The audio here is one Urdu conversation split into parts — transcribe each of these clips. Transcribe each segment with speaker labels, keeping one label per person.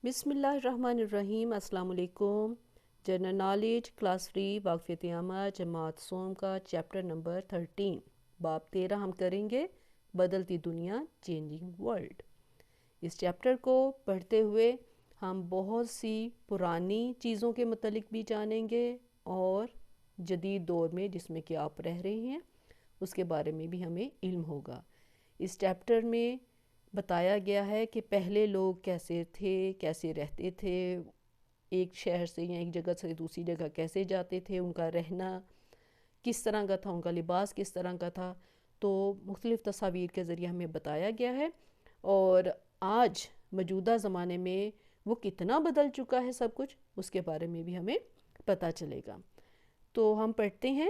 Speaker 1: بسم اللہ الرحمن الرحیم۔ السلام علیکم۔ جنرل نالج کلاس فری واقفیت عامہ جماعت سوم کا چیپٹر نمبر 13 باب 13 ہم کریں گے، بدلتی دنیا چینجنگ ورلڈ۔ اس چیپٹر کو پڑھتے ہوئے ہم بہت سی پرانی چیزوں کے متعلق بھی جانیں گے اور جدید دور میں جس میں کہ آپ رہ رہے ہیں اس کے بارے میں بھی ہمیں علم ہوگا۔ اس چیپٹر میں بتایا گیا ہے کہ پہلے لوگ کیسے تھے، کیسے رہتے تھے، ایک شہر سے یا ایک جگہ سے دوسری جگہ کیسے جاتے تھے، ان کا رہنا کس طرح کا تھا، ان کا لباس کس طرح کا تھا، تو مختلف تصاویر کے ذریعے ہمیں بتایا گیا ہے۔ اور آج موجودہ زمانے میں وہ کتنا بدل چکا ہے سب کچھ، اس کے بارے میں بھی ہمیں پتہ چلے گا۔ تو ہم پڑھتے ہیں،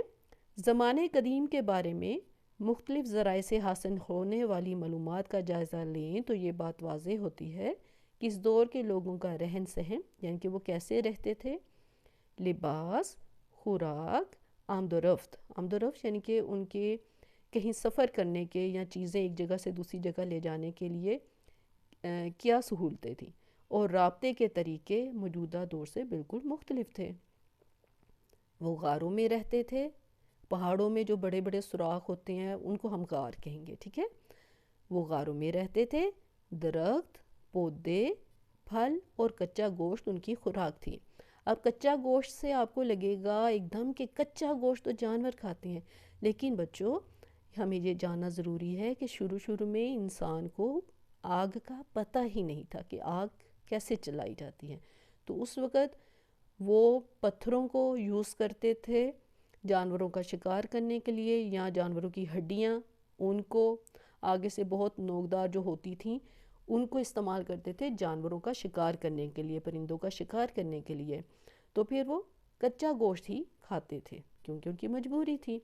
Speaker 1: زمانے قدیم کے بارے میں مختلف ذرائع سے حاصل ہونے والی معلومات کا جائزہ لیں تو یہ بات واضح ہوتی ہے کہ اس دور کے لوگوں کا رہن سہن، یعنی کہ وہ کیسے رہتے تھے، لباس، خوراک، آمد و رفت یعنی کہ ان کے کہیں سفر کرنے کے یا چیزیں ایک جگہ سے دوسری جگہ لے جانے کے لیے کیا سہولتیں تھیں، اور رابطے کے طریقے موجودہ دور سے بالکل مختلف تھے۔ وہ غاروں میں رہتے تھے، پہاڑوں میں جو بڑے بڑے سوراخ ہوتے ہیں ان کو ہم غار کہیں گے، ٹھیک ہے۔ وہ غاروں میں رہتے تھے، درخت، پودے، پھل اور کچا گوشت ان کی خوراک تھی۔ اب کچا گوشت سے آپ کو لگے گا ایک دم کہ کچا گوشت تو جانور کھاتے ہیں، لیکن بچوں ہمیں یہ جاننا ضروری ہے کہ شروع میں انسان کو آگ کا پتہ ہی نہیں تھا کہ آگ کیسے چلائی جاتی ہے، تو اس وقت وہ پتھروں کو یوز کرتے تھے جانوروں کا شکار کرنے کے لیے، یا جانوروں کی ہڈیاں ان کو آگے سے بہت نوکدار جو ہوتی تھیں ان کو استعمال کرتے تھے جانوروں کا شکار کرنے کے لیے، پرندوں کا شکار کرنے کے لیے۔ تو پھر وہ کچا گوشت ہی کھاتے تھے کیونکہ ان کی مجبوری تھی۔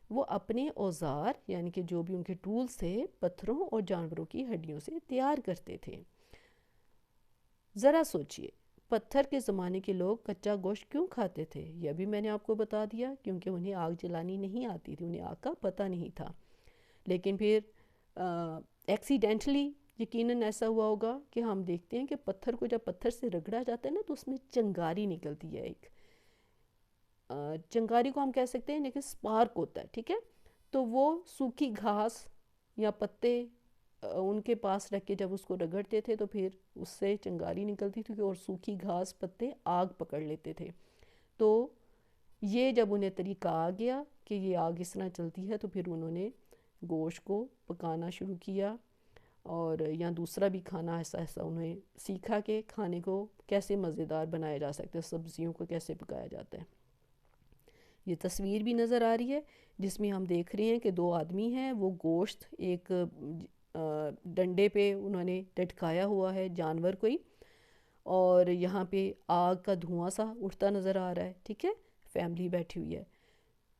Speaker 1: وہ اپنے اوزار یعنی کہ جو بھی ان کے ٹولز تھے پتھروں اور جانوروں کی ہڈیوں سے تیار کرتے تھے۔ ذرا سوچئے، پتھر کے زمانے کے لوگ کچا گوشت کیوں کھاتے تھے؟ یہ بھی میں نے آپ کو بتا دیا، کیونکہ انہیں آگ جلانی نہیں آتی تھی، انہیں آگ کا پتہ نہیں تھا۔ لیکن پھر ایکسیڈنٹلی یقیناً ایسا ہوا ہوگا کہ ہم دیکھتے ہیں کہ پتھر کو جب پتھر سے رگڑا جاتا ہے نا تو اس میں چنگاری نکلتی ہے، ایک چنگاری کو ہم کہہ سکتے ہیں لیکن سپارک ہوتا ہے، ٹھیک ہے۔ تو وہ سوکھی گھاس یا پتے ان کے پاس رکھ کے جب اس کو رگڑتے تھے تو پھر اس سے چنگاری نکلتی تھی، اور سوکھی گھاس پتے آگ پکڑ لیتے تھے۔ تو یہ جب انہیں طریقہ آ گیا کہ یہ آگ اس طرح چلتی ہے تو پھر انہوں نے گوشت کو پکانا شروع کیا، اور یا دوسرا بھی کھانا ایسا انہیں سیکھا کہ کھانے کو کیسے مزیدار بنایا جا سکتا ہے، سبزیوں کو کیسے پکایا جاتا ہے۔ یہ تصویر بھی نظر آ رہی ہے جس میں ہم دیکھ رہے ہیں کہ دو آدمی ہیں، وہ گوشت ایک ڈنڈے پہ انہوں نے لٹکایا ہوا ہے جانور کوئی، اور یہاں پہ آگ کا دھواں سا اٹھتا نظر آ رہا ہے، ٹھیک ہے، فیملی بیٹھی ہوئی ہے۔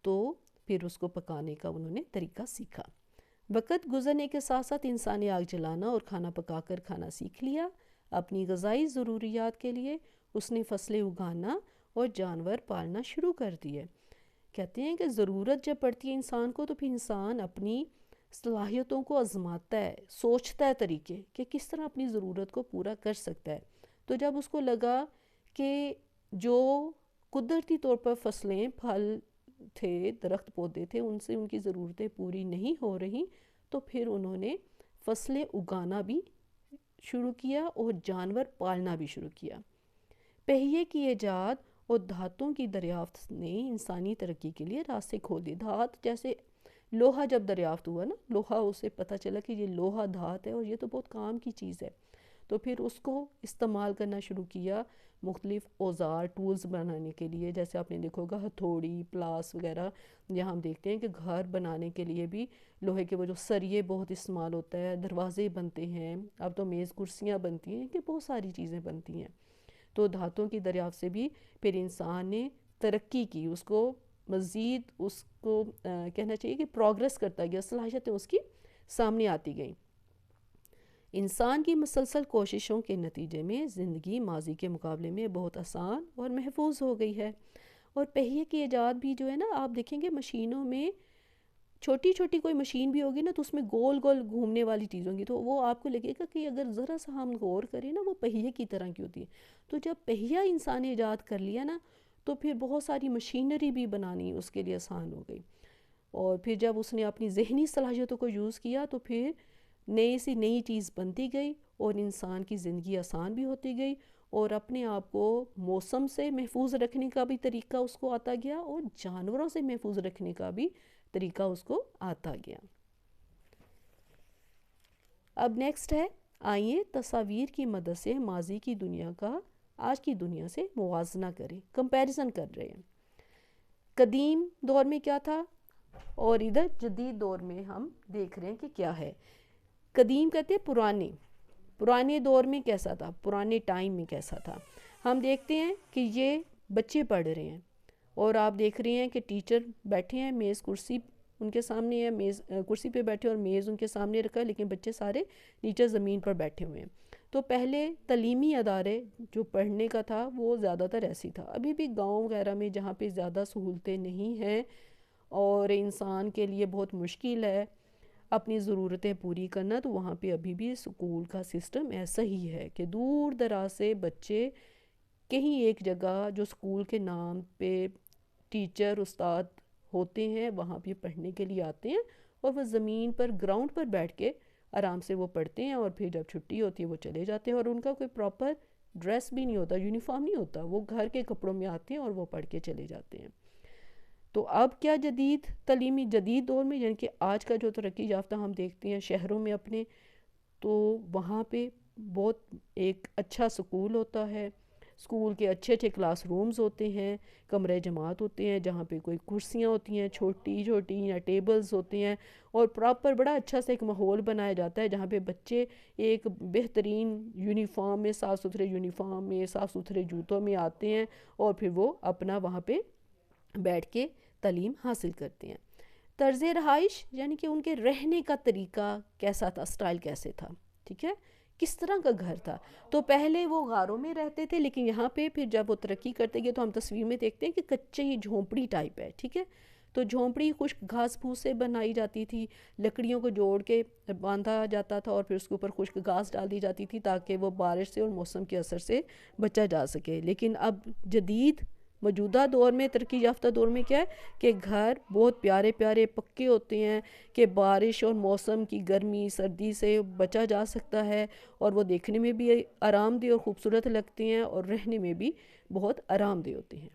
Speaker 1: تو پھر اس کو پکانے کا انہوں نے طریقہ سیکھا۔ وقت گزرنے کے ساتھ ساتھ انسان نے آگ جلانا اور کھانا پکا کر کھانا سیکھ لیا۔ اپنی غذائی ضروریات کے لیے اس نے فصلیں اگانا اور جانور پالنا شروع کر دیے۔ کہتے ہیں کہ ضرورت جب پڑتی ہے انسان کو تو پھر انسان اپنی صلاحیتوں کو آزماتا ہے، سوچتا ہے طریقے کہ کس طرح اپنی ضرورت کو پورا کر سکتا ہے۔ تو جب اس کو لگا کہ جو قدرتی طور پر فصلیں، پھل تھے، درخت پودے تھے، ان سے ان کی ضرورتیں پوری نہیں ہو رہی، تو پھر انہوں نے فصلیں اگانا بھی شروع کیا اور جانور پالنا بھی شروع کیا۔ پہیے کی ایجاد اور دھاتوں کی دریافت نے انسانی ترقی کے لیے راستے کھول دیے۔ دھات جیسے لوہا جب دریافت ہوا نا، لوہا اسے پتہ چلا کہ یہ لوہا دھات ہے اور یہ تو بہت کام کی چیز ہے، تو پھر اس کو استعمال کرنا شروع کیا مختلف اوزار ٹولز بنانے کے لیے۔ جیسے آپ نے دیکھا ہوگا ہتھوڑی، پلاس وغیرہ، یہاں ہم دیکھتے ہیں کہ گھر بنانے کے لیے بھی لوہے کے وہ جو سریے بہت استعمال ہوتا ہے، دروازے بنتے ہیں، اب تو میز کرسیاں بنتی ہیں، کہ بہت ساری چیزیں بنتی ہیں۔ تو دھاتوں کی دریافت سے بھی پھر انسان نے ترقی کی، اس کو مزید اس کو کہنا چاہیے کہ پروگریس کرتا گیا، صلاحیتیں اس کی سامنے آتی گئیں۔ انسان کی مسلسل کوششوں کے نتیجے میں زندگی ماضی کے مقابلے میں بہت آسان اور محفوظ ہو گئی ہے۔ اور پہیے کی ایجاد بھی جو ہے نا، آپ دیکھیں گے مشینوں میں چھوٹی چھوٹی کوئی مشین بھی ہوگی نا تو اس میں گول گول گھومنے والی چیز ہوں گی، تو وہ آپ کو لگے گا کہ اگر ذرا سا ہم غور کریں نا وہ پہیے کی طرح کی ہوتی ہے. تو جب پہیہ انسان نے ایجاد کر لیا نا تو پھر بہت ساری مشینری بھی بنانی اس کے لیے آسان ہو گئی. اور پھر جب اس نے اپنی ذہنی صلاحیتوں کو یوز کیا تو پھر نئی سی نئی چیز بنتی گئی اور انسان کی زندگی آسان بھی ہوتی گئی، اور اپنے آپ کو موسم سے محفوظ رکھنے کا بھی طریقہ اس کو آتا گیا اور جانوروں سے محفوظ رکھنے کا بھی طریقہ اس کو آتا گیا. اب نیکسٹ ہے، آئیے تصاویر کی مدد سے ماضی کی دنیا کا آج کی دنیا سے موازنہ کریں، کمپیریزن کر رہے ہیں. قدیم دور میں کیا تھا اور ادھر جدید دور میں ہم دیکھ رہے ہیں کہ کیا ہے. قدیم کہتے ہیں پرانے دور میں کیسا تھا، پرانے ٹائم میں کیسا تھا. ہم دیکھتے ہیں کہ یہ بچے پڑھ رہے ہیں اور آپ دیکھ رہے ہیں کہ ٹیچر بیٹھے ہیں، میز کرسی ان کے سامنے ہے، میز کرسی پہ بیٹھے اور میز ان کے سامنے رکھا ہے، لیکن بچے سارے نیچے زمین پر بیٹھے ہوئے ہیں. تو پہلے تعلیمی ادارے جو پڑھنے کا تھا وہ زیادہ تر ایسی تھا. ابھی بھی گاؤں وغیرہ میں جہاں پہ زیادہ سہولتیں نہیں ہیں اور انسان کے لیے بہت مشکل ہے اپنی ضرورتیں پوری کرنا، تو وہاں پہ ابھی بھی اسکول کا سسٹم ایسا ہی ہے کہ دور دراز سے بچے کہیں ایک جگہ جو اسکول کے نام پہ ٹیچر استاد ہوتے ہیں وہاں پہ پڑھنے کے لیے آتے ہیں، اور وہ زمین پر گراؤنڈ پر بیٹھ کے آرام سے وہ پڑھتے ہیں، اور پھر جب چھٹی ہوتی ہے وہ چلے جاتے ہیں. اور ان کا کوئی پراپر ڈریس بھی نہیں ہوتا، یونیفارم نہیں ہوتا، وہ گھر کے کپڑوں میں آتے ہیں اور وہ پڑھ کے چلے جاتے ہیں. تو اب کیا جدید دور میں یعنی کہ آج کا جو ترقی یافتہ ہم دیکھتے ہیں شہروں میں اپنے، تو وہاں پہ بہت ایک اچھا سکول ہوتا ہے، سکول کے اچھے اچھے کلاس رومز ہوتے ہیں، کمرے جماعت ہوتے ہیں جہاں پہ کوئی کرسیاں ہوتی ہیں چھوٹی چھوٹی یا ٹیبلز ہوتے ہیں، اور پراپر بڑا اچھا سے ایک ماحول بنایا جاتا ہے جہاں پہ بچے ایک بہترین یونیفارم میں، صاف ستھرے یونیفارم میں، صاف ستھرے جوتوں میں آتے ہیں اور پھر وہ اپنا وہاں پہ بیٹھ کے تعلیم حاصل کرتے ہیں. طرز رہائش یعنی کہ ان کے رہنے کا طریقہ کیسا تھا، سٹائل کیسے تھا، ٹھیک ہے، کس طرح کا گھر تھا. تو پہلے وہ غاروں میں رہتے تھے، لیکن یہاں پہ پھر جب وہ ترقی کرتے گئے تو ہم تصویر میں دیکھتے ہیں کہ کچی جھونپڑی ٹائپ ہے، ٹھیک ہے. تو جھونپڑی خشک گھاس پھوس سے بنائی جاتی تھی، لکڑیوں کو جوڑ کے باندھا جاتا تھا اور پھر اس کے اوپر خشک گھاس ڈال دی جاتی تھی تاکہ وہ بارش سے اور موسم کے اثر سے بچا جا سکے. لیکن اب جدید موجودہ دور میں، ترقی یافتہ دور میں کیا ہے کہ گھر بہت پیارے پیارے پکے ہوتے ہیں کہ بارش اور موسم کی گرمی سردی سے بچا جا سکتا ہے، اور وہ دیکھنے میں بھی آرام دہ اور خوبصورت لگتے ہیں اور رہنے میں بھی بہت آرام دہ ہوتے ہیں.